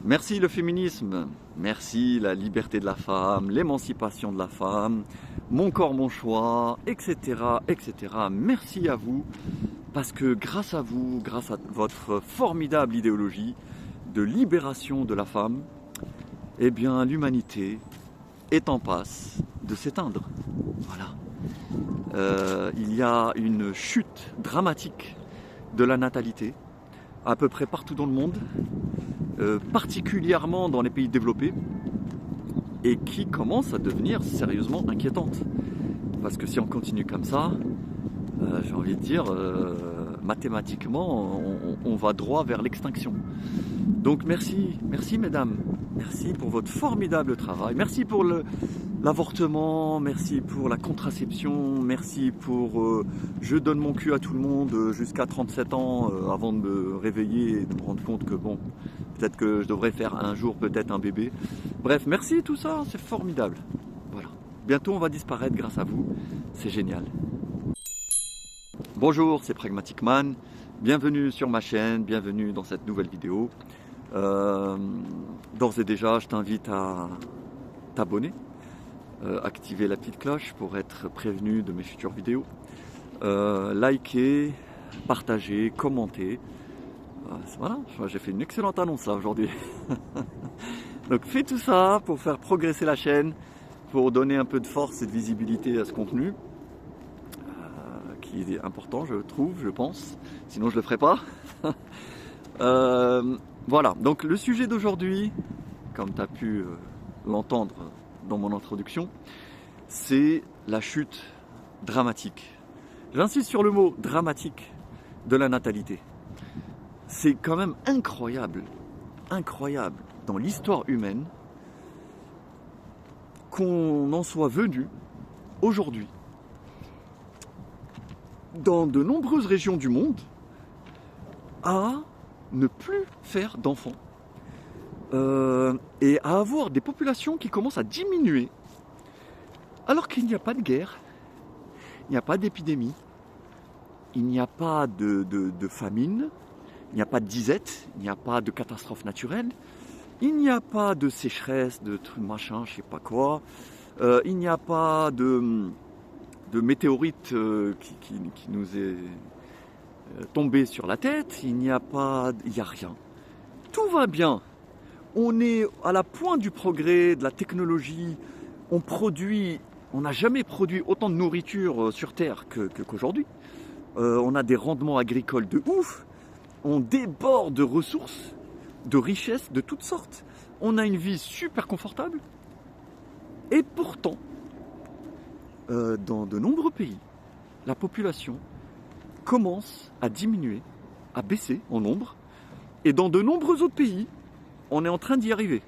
Merci le féminisme, merci la liberté de la femme, l'émancipation de la femme, mon corps, mon choix, etc., etc. Merci à vous, parce que grâce à vous, grâce à votre formidable idéologie de libération de la femme, eh bien l'humanité est en passe de s'éteindre. Voilà. Il y a une chute dramatique de la natalité à peu près partout dans le monde, particulièrement dans les pays développés, et qui commence à devenir sérieusement inquiétante. Parce que si on continue comme ça, j'ai envie de dire, mathématiquement, on va droit vers l'extinction. Donc merci, merci mesdames, merci pour votre formidable travail, merci pour l'avortement, merci pour la contraception, merci pour je donne mon cul à tout le monde jusqu'à 37 ans avant de me réveiller et de me rendre compte que bon, peut-être que je devrais faire un jour peut-être un bébé. Bref, merci tout ça, c'est formidable. Voilà. Bientôt on va disparaître grâce à vous, c'est génial. Bonjour, c'est Pragmatic Man, bienvenue sur ma chaîne, bienvenue dans cette nouvelle vidéo. D'ores et déjà, je t'invite à t'abonner, activer la petite cloche pour être prévenu de mes futures vidéos, liker, partager, commenter. Voilà, j'ai fait une excellente annonce là aujourd'hui. Donc fais tout ça pour faire progresser la chaîne, pour donner un peu de force et de visibilité à ce contenu, qui est important, je trouve, je pense, sinon je le ferai pas. Voilà, donc le sujet d'aujourd'hui, comme tu as pu l'entendre dans mon introduction, c'est la chute dramatique. J'insiste sur le mot dramatique de la natalité. C'est quand même incroyable, incroyable dans l'histoire humaine qu'on en soit venu aujourd'hui dans de nombreuses régions du monde à ne plus faire d'enfants et à avoir des populations qui commencent à diminuer alors qu'il n'y a pas de guerre, il n'y a pas d'épidémie, il n'y a pas de famine, il n'y a pas de disette, il n'y a pas de catastrophe naturelle, il n'y a pas de sécheresse, de trucs machin, je sais pas quoi, il n'y a pas de météorite qui nous est tombé sur la tête, il n'y a rien. Tout va bien. On est à la pointe du progrès, de la technologie. On n'a jamais produit autant de nourriture sur Terre qu'aujourd'hui. On a des rendements agricoles de ouf. On déborde de ressources, de richesses de toutes sortes. On a une vie super confortable. Et pourtant, dans de nombreux pays, la population commence à diminuer, à baisser en nombre, et dans de nombreux autres pays, on est en train d'y arriver.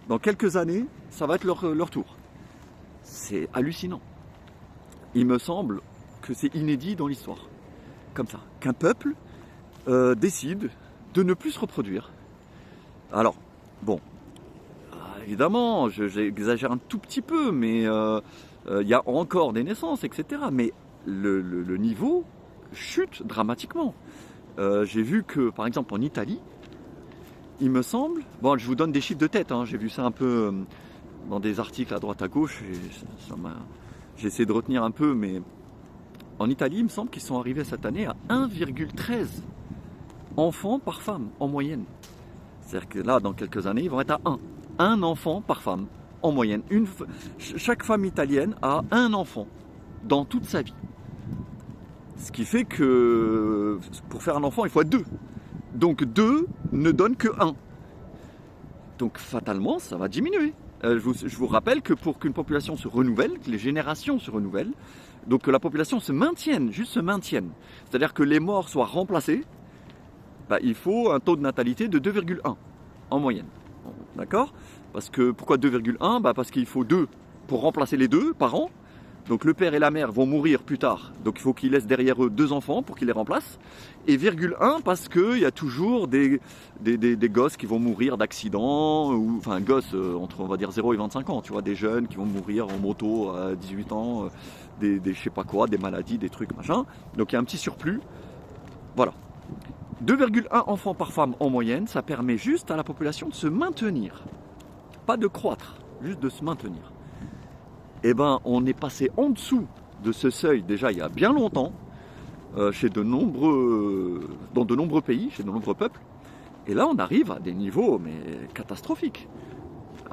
Dans quelques années, ça va être leur tour. C'est hallucinant. Il me semble que c'est inédit dans l'histoire, comme ça, qu'un peuple décide de ne plus se reproduire. Alors, bon, évidemment, j'exagère un tout petit peu, mais il y a encore des naissances, etc. Mais le niveau chute dramatiquement. J'ai vu que, par exemple, en Italie, il me semble, bon, je vous donne des chiffres de tête, hein, j'ai vu ça un peu dans des articles à droite à gauche, et j'ai essayé de retenir un peu, mais en Italie, il me semble qu'ils sont arrivés cette année à 1,13 enfants par femme en moyenne. C'est-à-dire que là, dans quelques années, ils vont être à 1 enfant par femme en moyenne. Chaque femme italienne a un enfant dans toute sa vie. Ce qui fait que pour faire un enfant, il faut être 2. Donc 2 ne donne que 1. Donc fatalement, ça va diminuer. Je vous rappelle que pour qu'une population se renouvelle, que les générations se renouvellent, donc que la population se maintienne, juste se maintienne, c'est-à-dire que les morts soient remplacés, bah, il faut un taux de natalité de 2,1 en moyenne. D'accord ? Parce que pourquoi 2,1 ? Bah parce qu'il faut 2 pour remplacer les 2 par an. Donc le père et la mère vont mourir plus tard, donc il faut qu'ils laissent derrière eux 2 enfants pour qu'ils les remplacent. Et 1 parce qu'il y a toujours des gosses qui vont mourir d'accidents, ou enfin gosses entre on va dire 0 et 25 ans, tu vois, des jeunes qui vont mourir en moto à 18 ans, des je sais pas quoi, des maladies, des trucs machin. Donc il y a un petit surplus. Voilà. 2,1 enfants par femme en moyenne, ça permet juste à la population de se maintenir. Pas de croître, juste de se maintenir. Eh ben, on est passé en dessous de ce seuil déjà il y a bien longtemps, dans de nombreux pays, chez de nombreux peuples. Et là, on arrive à des niveaux mais catastrophiques.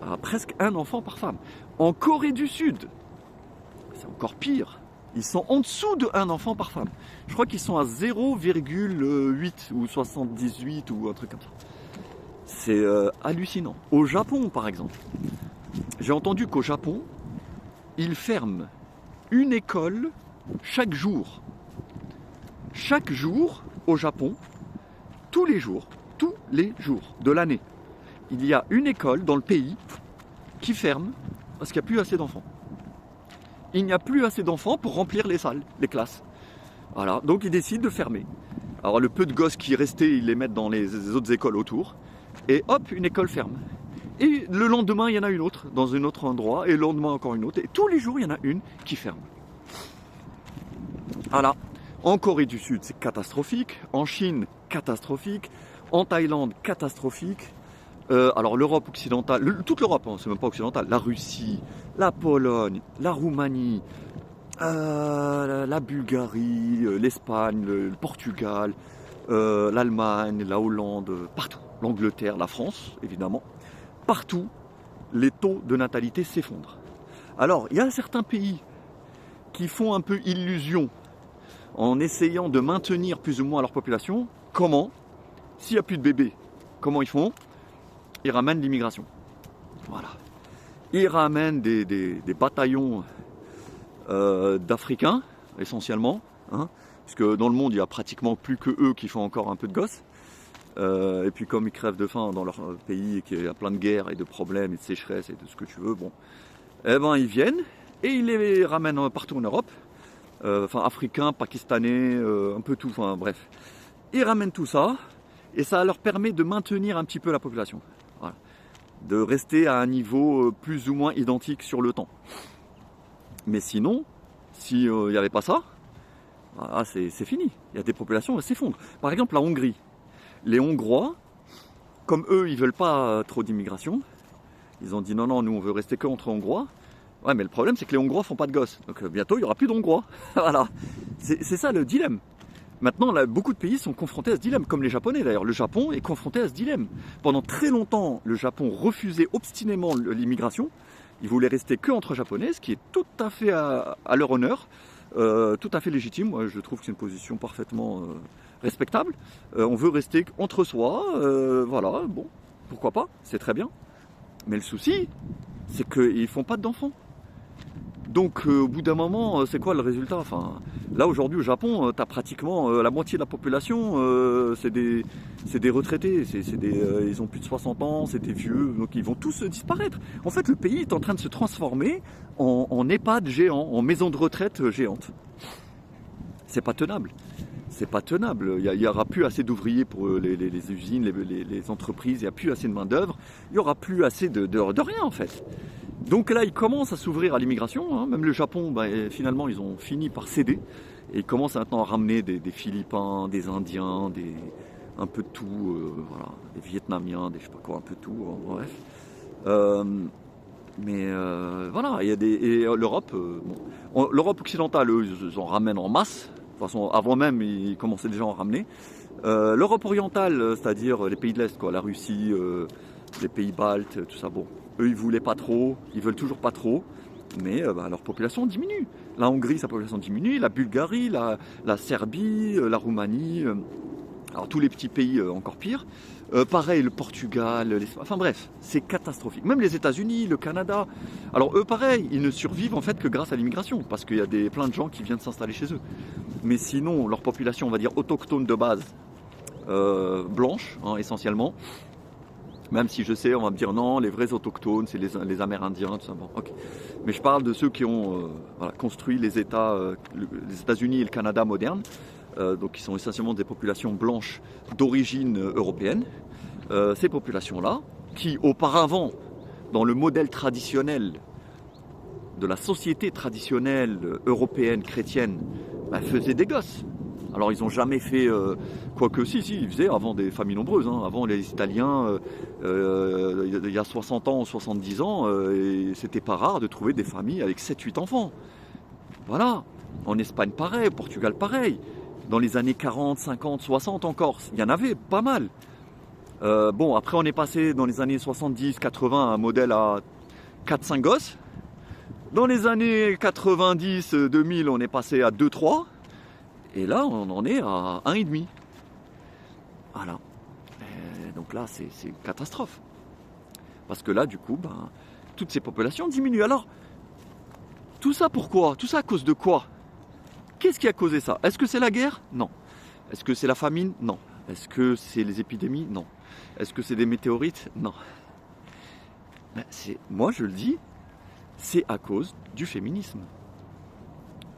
À presque un enfant par femme. En Corée du Sud, c'est encore pire. Ils sont en dessous de un enfant par femme. Je crois qu'ils sont à 0,8 ou 78 ou un truc comme ça. C'est hallucinant. Au Japon, par exemple, j'ai entendu qu'au Japon, ils ferment une école chaque jour. Chaque jour, au Japon, tous les jours de l'année, il y a une école dans le pays qui ferme parce qu'il n'y a plus assez d'enfants. Il n'y a plus assez d'enfants pour remplir les salles, les classes. Voilà, donc ils décident de fermer. Alors le peu de gosses qui restaient, ils les mettent dans les autres écoles autour. Et hop, une école ferme. Et le lendemain, il y en a une autre, dans un autre endroit. Et le lendemain, encore une autre. Et tous les jours, il y en a une qui ferme. Voilà. En Corée du Sud, c'est catastrophique. En Chine, catastrophique. En Thaïlande, catastrophique. Alors l'Europe occidentale, toute l'Europe, hein, c'est même pas occidentale, la Russie, la Pologne, la Roumanie, la Bulgarie, l'Espagne, le Portugal, l'Allemagne, la Hollande, partout, l'Angleterre, la France, évidemment, partout, les taux de natalité s'effondrent. Alors, il y a certains pays qui font un peu illusion en essayant de maintenir plus ou moins leur population. Comment? S'il n'y a plus de bébés, comment ils font? Ils ramènent l'immigration. Voilà. Ils ramènent des bataillons d'Africains, essentiellement, hein, parce que dans le monde, il n'y a pratiquement plus que eux qui font encore un peu de gosses. Et puis comme ils crèvent de faim dans leur pays, et qu'il y a plein de guerres et de problèmes et de sécheresse et de ce que tu veux, bon, eh ben ils viennent et ils les ramènent partout en Europe. Enfin, africains, pakistanais, un peu tout, enfin bref. Ils ramènent tout ça et ça leur permet de maintenir un petit peu la population. Voilà. De rester à un niveau plus ou moins identique sur le temps. Mais sinon, s'il n'y avait pas ça, voilà, c'est fini. Il y a des populations qui s'effondrent. Par exemple, la Hongrie. Les Hongrois, comme eux, ils ne veulent pas trop d'immigration, ils ont dit non, nous on veut rester que entre Hongrois. Ouais, mais le problème, c'est que les Hongrois font pas de gosses. Donc bientôt, il n'y aura plus d'Hongrois. Voilà. C'est ça le dilemme. Maintenant, là, beaucoup de pays sont confrontés à ce dilemme, comme les Japonais d'ailleurs. Le Japon est confronté à ce dilemme. Pendant très longtemps, le Japon refusait obstinément l'immigration. Ils voulaient rester que entre Japonais, ce qui est tout à fait à leur honneur, tout à fait légitime. Moi, je trouve que c'est une position parfaitement respectable. On veut rester entre soi, voilà, bon, pourquoi pas, c'est très bien. Mais le souci, c'est qu'ils ne font pas d'enfants. Donc au bout d'un moment, c'est quoi le résultat? Enfin, là aujourd'hui au Japon, tu as pratiquement la moitié de la population, c'est des retraités, ils ont plus de 60 ans, c'est des vieux, donc ils vont tous disparaître. En fait, le pays est en train de se transformer en EHPAD géant, en maison de retraite géante. C'est pas tenable. C'est pas tenable. Il n'y aura plus assez d'ouvriers pour les usines, les entreprises, il n'y a plus assez de main-d'œuvre, il n'y aura plus assez de rien en fait. Donc là, ils commencent à s'ouvrir à l'immigration. Hein. Même le Japon, finalement, ils ont fini par céder. Et ils commencent maintenant à ramener des Philippins, des Indiens, un peu de tout, voilà, des Vietnamiens, des je sais pas quoi, un peu de tout, bref. Voilà, il y a et l'Europe, l'Europe occidentale, eux, ils en ramènent en masse. De toute façon, avant même, ils commençaient déjà à en ramener. L'Europe orientale, c'est-à-dire les pays de l'Est, quoi, la Russie, les pays baltes, tout ça, bon. Eux, ils voulaient pas trop, ils veulent toujours pas trop, mais leur population diminue. La Hongrie, sa population diminue, la Bulgarie, la Serbie, la Roumanie, alors tous les petits pays encore pire. Pareil, le Portugal, enfin bref, c'est catastrophique. Même les États-Unis, le Canada. Alors eux, pareil, ils ne survivent en fait que grâce à l'immigration, parce qu'il y a plein de gens qui viennent s'installer chez eux. Mais sinon, leur population, on va dire autochtone de base, blanche, hein, essentiellement. Même si je sais, on va me dire non, les vrais autochtones, c'est les Amérindiens, tout ça. Bon, ok. Mais je parle de ceux qui ont construit les États-Unis et le Canada modernes, donc qui sont essentiellement des populations blanches d'origine européenne. Ces populations-là, qui auparavant, dans le modèle traditionnel de la société traditionnelle européenne chrétienne, faisaient des gosses. Alors ils n'ont jamais fait, quoique si, ils faisaient avant des familles nombreuses. Hein. Avant les Italiens, il y a 60 ans, 70 ans, et c'était pas rare de trouver des familles avec 7-8 enfants. Voilà. En Espagne pareil, au Portugal pareil. Dans les années 40, 50, 60 en Corse, il y en avait pas mal. Bon, après on est passé dans les années 70, 80 à un modèle à 4-5 gosses. Dans les années 90, 2000, on est passé à 2-3. Et là, on en est à 1,5. Voilà. Et donc là, c'est une catastrophe. Parce que là, du coup, toutes ces populations diminuent. Alors, tout ça pourquoi? Tout ça à cause de quoi? Qu'est-ce qui a causé ça? Est-ce que c'est la guerre? Non. Est-ce que c'est la famine? Non. Est-ce que c'est les épidémies? Non. Est-ce que c'est des météorites? Non. Moi, je le dis, c'est à cause du féminisme.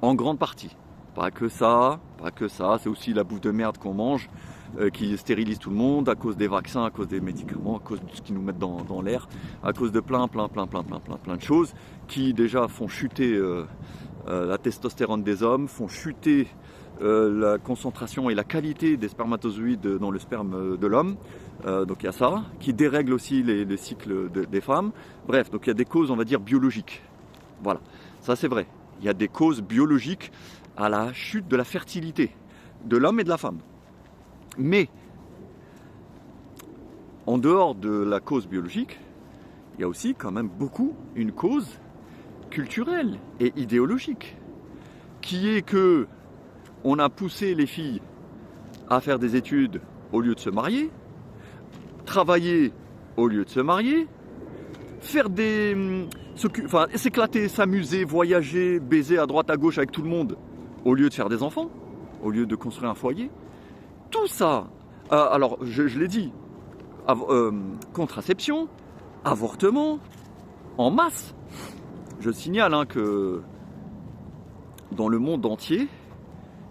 En grande partie. Pas que ça, c'est aussi la bouffe de merde qu'on mange, qui stérilise tout le monde, à cause des vaccins, à cause des médicaments, à cause de ce qu'ils nous mettent dans l'air, à cause de plein de choses qui déjà font chuter la testostérone des hommes, font chuter la concentration et la qualité des spermatozoïdes dans le sperme de l'homme. Donc il y a ça, qui dérègle aussi les cycles des femmes. Bref, donc il y a des causes, on va dire, biologiques. Voilà, ça c'est vrai. Il y a des causes biologiques à la chute de la fertilité de l'homme et de la femme. Mais, en dehors de la cause biologique, il y a aussi quand même beaucoup une cause culturelle et idéologique, qui est que on a poussé les filles à faire des études au lieu de se marier, travailler au lieu de se marier, faire s'éclater, s'amuser, voyager, baiser à droite à gauche avec tout le monde, au lieu de faire des enfants, au lieu de construire un foyer. Tout ça, alors je l'ai dit, contraception, avortement, en masse. Je signale que dans le monde entier,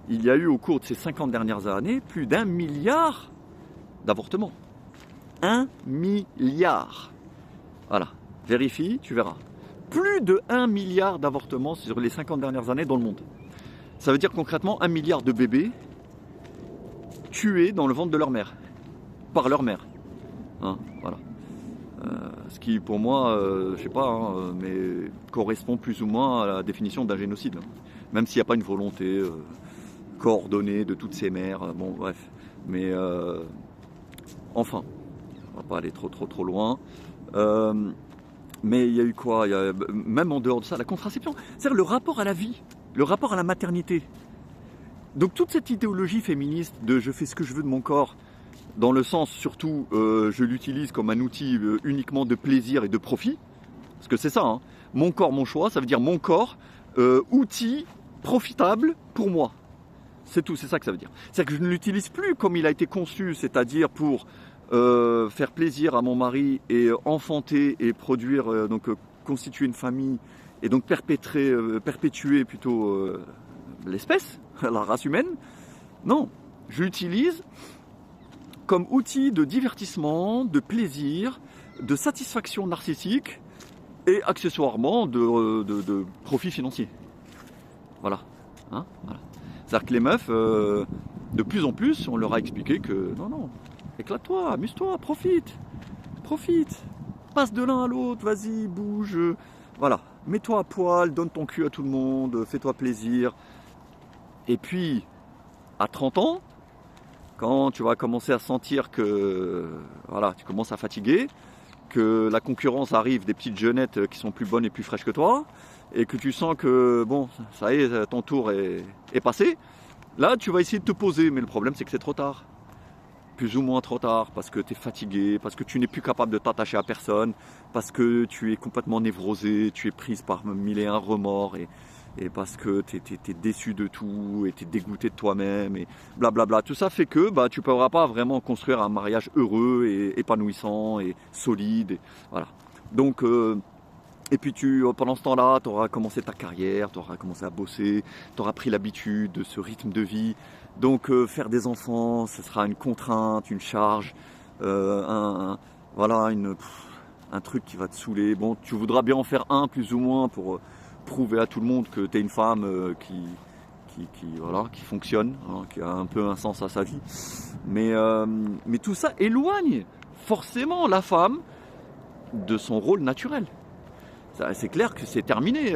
il y a eu au cours de ces 50 dernières années plus d'1 milliard d'avortements. 1 milliard. Voilà, vérifie, tu verras. Plus de 1 milliard d'avortements sur les 50 dernières années dans le monde. Ça veut dire concrètement 1 milliard de bébés tués dans le ventre de leur mère, par leur mère. Hein, voilà. Ce qui pour moi, je sais pas, mais correspond plus ou moins à la définition d'un génocide. Même s'il n'y a pas une volonté coordonnée de toutes ces mères. Bon bref. Mais enfin, on va pas aller trop loin. Mais il y a eu quoi? Même en dehors de ça, la contraception. C'est-à-dire le rapport à la vie, le rapport à la maternité. Donc toute cette idéologie féministe de je fais ce que je veux de mon corps, dans le sens surtout je l'utilise comme un outil uniquement de plaisir et de profit, parce que c'est ça, hein. Mon corps, mon choix, ça veut dire mon corps, outil profitable pour moi. C'est tout, c'est ça que ça veut dire. C'est-à-dire que je ne l'utilise plus comme il a été conçu, c'est-à-dire pour faire plaisir à mon mari et enfanter et produire, constituer une famille et donc perpétuer plutôt l'espèce, la race humaine. Non, je l'utilise comme outil de divertissement, de plaisir, de satisfaction narcissique et accessoirement de profit financier. Voilà. Hein, voilà. C'est-à-dire que les meufs, de plus en plus, on leur a expliqué que non, éclate-toi, amuse-toi, profite, passe de l'un à l'autre, vas-y, bouge, voilà, mets-toi à poil, donne ton cul à tout le monde, fais-toi plaisir. Et puis, à 30 ans, quand tu vas commencer à sentir que voilà, tu commences à fatiguer, que la concurrence arrive des petites jeunettes qui sont plus bonnes et plus fraîches que toi, et que tu sens que bon, ça y est, ton tour est passé, là tu vas essayer de te poser, mais le problème c'est que c'est trop tard. Plus ou moins trop tard, parce que tu es fatigué, parce que tu n'es plus capable de t'attacher à personne, parce que tu es complètement névrosé, tu es prise par 1001 remords, et parce que tu es déçu de tout, et tu es dégoûté de toi-même, et blablabla. Tout ça fait que tu ne pourras pas vraiment construire un mariage heureux, et épanouissant, et solide. Et, voilà. Donc, et puis pendant ce temps-là, tu auras commencé ta carrière, tu auras commencé à bosser, tu auras pris l'habitude de ce rythme de vie. Donc faire des enfants, ce sera une contrainte, une charge, voilà, un truc qui va te saouler. Bon, tu voudras bien en faire un plus ou moins pour prouver à tout le monde que tu es une femme voilà, qui fonctionne, hein, qui a un peu un sens à sa vie. Mais tout ça éloigne forcément la femme de son rôle naturel. C'est clair que c'est terminé,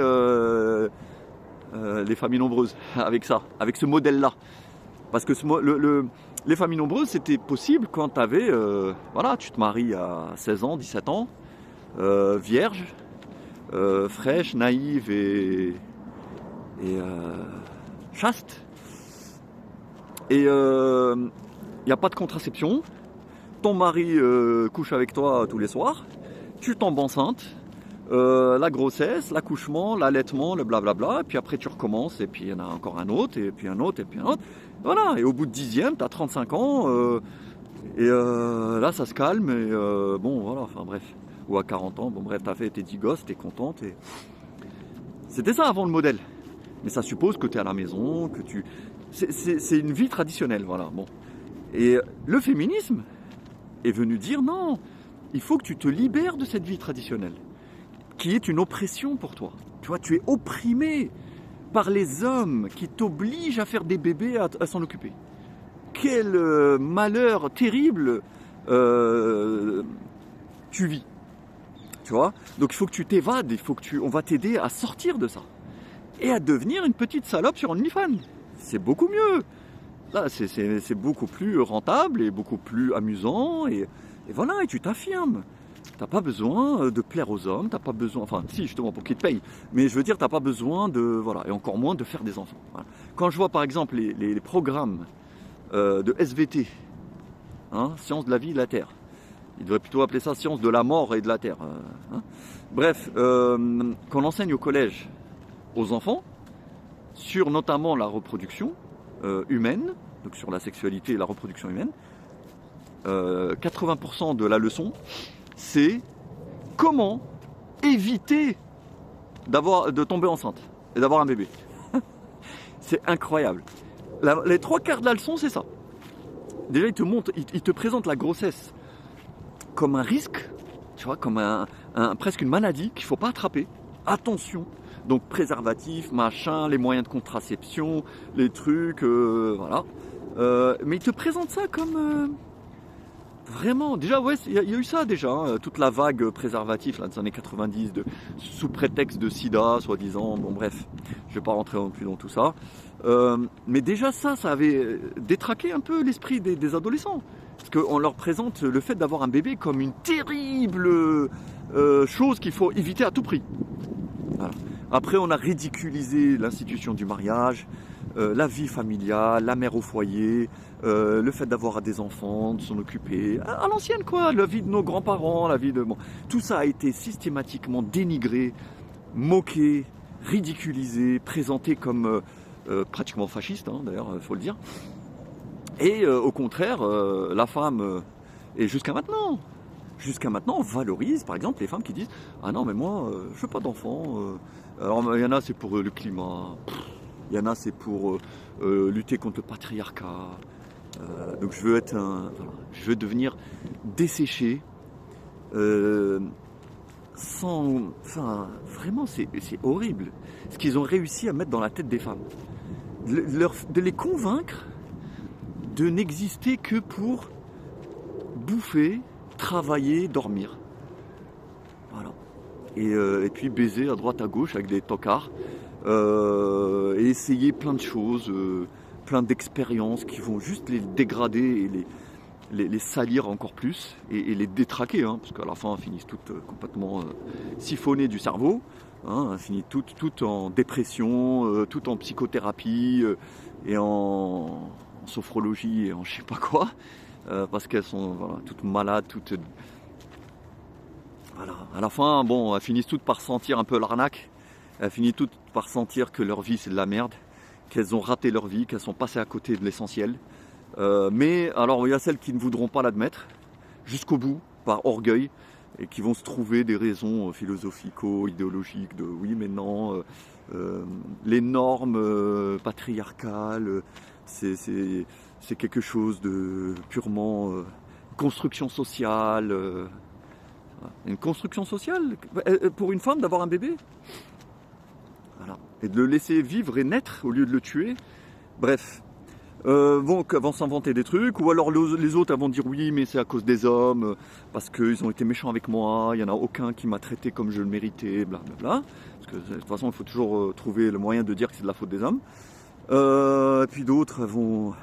les familles nombreuses, avec ça, avec ce modèle-là. Parce que les familles nombreuses, c'était possible quand tu avais, voilà, tu te maries à 16 ans, 17 ans, vierge, fraîche, naïve et chaste. Et il n'y a pas de contraception. Ton mari couche avec toi tous les soirs. Tu tombes enceinte. La grossesse, l'accouchement, l'allaitement, le blablabla. Et puis après, tu recommences. Et puis il y en a encore un autre. Et puis un autre. Et puis un autre. Voilà. Et au bout de 10e, tu as 35 ans. Là, ça se calme. Et bon, voilà. Enfin bref. Ou à 40 ans. Bon, bref, tu as fait tes 10 gosses. Tu es contente. Et... C'était ça avant le modèle. Mais ça suppose que tu es à la maison, que tu... C'est une vie traditionnelle, voilà. Bon. Et le féminisme est venu dire non, il faut que tu te libères de cette vie traditionnelle, qui est une oppression pour toi. Tu vois, tu es opprimé par les hommes qui t'obligent à faire des bébés, à s'en occuper. Quel malheur terrible tu vis. Tu vois ? Donc il faut que tu t'évades, on va t'aider à sortir de ça. Et à devenir une petite salope sur OnlyFans. C'est beaucoup mieux. Là, c'est beaucoup plus rentable et beaucoup plus amusant. Et voilà, et tu t'affirmes. T'as pas besoin de plaire aux hommes, t'as pas besoin... Enfin, si, justement, pour qu'ils te payent. Mais je veux dire, t'as pas besoin de... Voilà, et encore moins de faire des enfants. Voilà. Quand je vois, par exemple, les programmes de SVT, hein, Sciences de la vie et de la Terre. Ils devraient plutôt appeler ça Sciences de la mort et de la Terre. Hein. Bref, qu'on enseigne au collège aux enfants, sur notamment la reproduction humaine, donc sur la sexualité et la reproduction humaine. 80% de la leçon, c'est comment éviter de tomber enceinte et d'avoir un bébé. C'est incroyable. Les 3/4 de la leçon, c'est ça. Déjà, il te présente la grossesse comme un risque, tu vois, comme presque une maladie qu'il ne faut pas attraper. Attention. Donc préservatif, machin, les moyens de contraception, les trucs, voilà. Mais il te présente ça comme vraiment. Déjà, ouais, il y a eu ça déjà, hein, toute la vague préservatif là, des années 90, sous prétexte de sida, soi-disant. Bon, bref, je vais pas rentrer non plus dans tout ça. Mais déjà ça avait détraqué un peu l'esprit des adolescents. Parce qu'on leur présente le fait d'avoir un bébé comme une terrible chose qu'il faut éviter à tout prix. Voilà. Après, on a ridiculisé l'institution du mariage, la vie familiale, la mère au foyer, le fait d'avoir des enfants, de s'en occuper, à l'ancienne quoi, la vie de nos grands-parents, la vie de... Bon, tout ça a été systématiquement dénigré, moqué, ridiculisé, présenté comme pratiquement fasciste, hein, d'ailleurs, il faut le dire. Et au contraire, la femme, et jusqu'à maintenant, on valorise par exemple les femmes qui disent « Ah non mais moi, je veux pas d'enfants. Alors il y en a c'est pour le climat, il y en a c'est pour lutter contre le patriarcat. Donc je veux je veux devenir desséché, enfin vraiment c'est horrible ce qu'ils ont réussi à mettre dans la tête des femmes. De les convaincre de n'exister que pour bouffer, travailler, dormir. Voilà. Et puis baiser à droite à gauche avec des tocards. Et essayer plein de choses, plein d'expériences qui vont juste les dégrader et les salir encore plus et les détraquer, hein, parce qu'à la fin elles finissent toutes complètement siphonnées du cerveau, hein, elles finissent toutes en dépression, toutes en psychothérapie et en sophrologie et en je sais pas quoi. Parce qu'elles sont voilà, toutes malades, toutes... Voilà. À la fin, bon, elles finissent toutes par sentir un peu l'arnaque. Elles finissent toutes par sentir que leur vie c'est de la merde, qu'elles ont raté leur vie, qu'elles sont passées à côté de l'essentiel. Mais alors il y a celles qui ne voudront pas l'admettre jusqu'au bout, par orgueil, et qui vont se trouver des raisons philosophico-idéologiques de oui mais non, les normes patriarcales, c'est quelque chose de purement construction sociale. Une construction sociale pour une femme d'avoir un bébé. Voilà. et de le laisser vivre et naître au lieu de le tuer. Bref, vont s'inventer des trucs, ou alors les autres vont dire oui, mais c'est à cause des hommes, parce qu'ils ont été méchants avec moi, il n'y en a aucun qui m'a traité comme je le méritais, blablabla. Parce que de toute façon, il faut toujours trouver le moyen de dire que c'est de la faute des hommes. Et puis d'autres vont,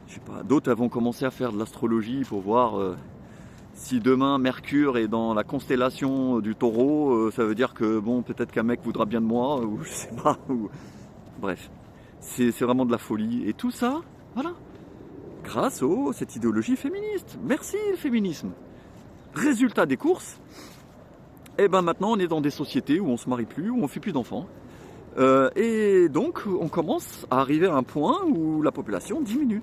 je sais pas, d'autres vont commencer à faire de l'astrologie pour voir si demain Mercure est dans la constellation du Taureau, ça veut dire que bon, peut-être qu'un mec voudra bien de moi, ou je sais pas. Bref, c'est vraiment de la folie. Et tout ça, voilà, grâce à cette idéologie féministe. Merci le féminisme. Résultat des courses, et ben maintenant on est dans des sociétés où on se marie plus, où on fait plus d'enfants. Et donc on commence à arriver à un point où la population diminue.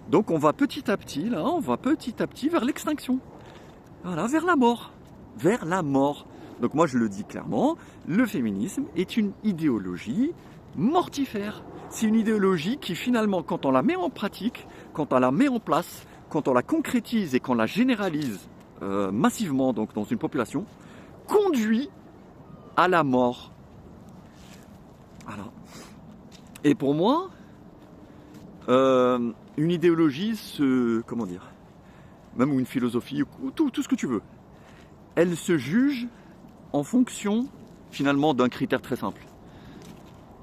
Donc on va petit à petit, là, on va petit à petit vers l'extinction. Voilà, vers la mort. Vers la mort. Donc moi je le dis clairement, le féminisme est une idéologie mortifère. C'est une idéologie qui finalement, quand on la met en pratique, quand on la met en place, quand on la concrétise et qu'on la généralise massivement donc dans une population, conduit à la mort. Voilà. Et pour moi, une idéologie, comment dire, même une philosophie, ou tout ce que tu veux, elle se juge en fonction finalement d'un critère très simple.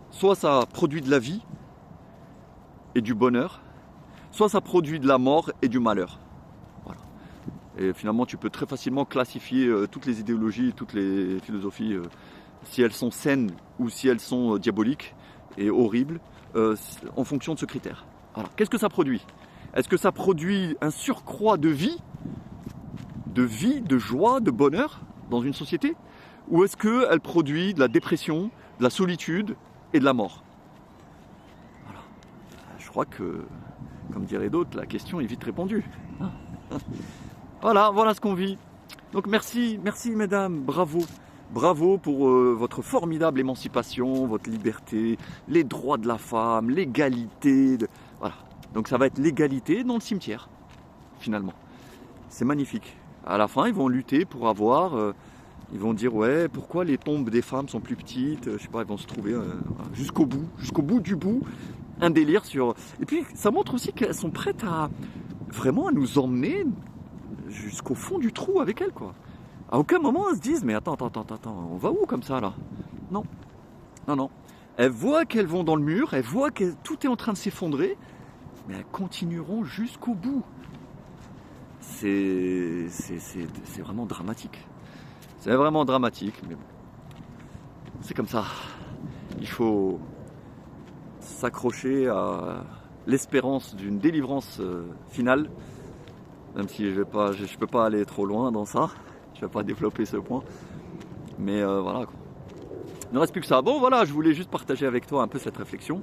Soit ça produit de la vie et du bonheur, soit ça produit de la mort et du malheur. Voilà. Et finalement, tu peux très facilement classifier toutes les idéologies, toutes les philosophies, si elles sont saines ou si elles sont diaboliques et horribles, en fonction de ce critère. Alors, qu'est-ce que ça produit? Est-ce que ça produit un surcroît de vie, de joie, de bonheur dans une société? Ou est-ce qu'elle produit de la dépression, de la solitude et de la mort? Voilà. Je crois que, comme diraient d'autres, la question est vite répondue. Voilà ce qu'on vit. Donc merci mesdames, bravo. Bravo pour votre formidable émancipation, votre liberté, les droits de la femme, l'égalité. Voilà. Donc ça va être l'égalité dans le cimetière, finalement. C'est magnifique. À la fin, ils vont lutter pour avoir... ils vont dire, ouais, pourquoi les tombes des femmes sont plus petites? Je sais pas, ils vont se trouver jusqu'au bout du bout, un délire sur... Et puis, ça montre aussi qu'elles sont prêtes à vraiment à nous emmener jusqu'au fond du trou avec elles, quoi. À aucun moment, elles se disent, mais attends, on va où comme ça, là? Non. Elles voient qu'elles vont dans le mur, elles voient que tout est en train de s'effondrer, mais elles continueront jusqu'au bout. C'est vraiment dramatique. C'est vraiment dramatique, mais bon. C'est comme ça. Il faut s'accrocher à l'espérance d'une délivrance finale, même si je peux pas aller trop loin dans ça. Je vais pas développer ce point. Mais voilà, quoi. Il ne reste plus que ça. Bon, voilà, je voulais juste partager avec toi un peu cette réflexion.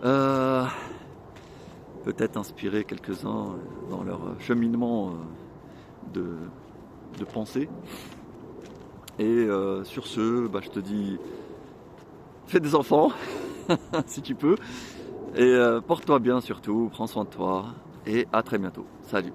Peut-être inspirer quelques-uns dans leur cheminement de pensée. Et sur ce, je te dis, fais des enfants, si tu peux. Et porte-toi bien surtout, prends soin de toi. Et à très bientôt. Salut.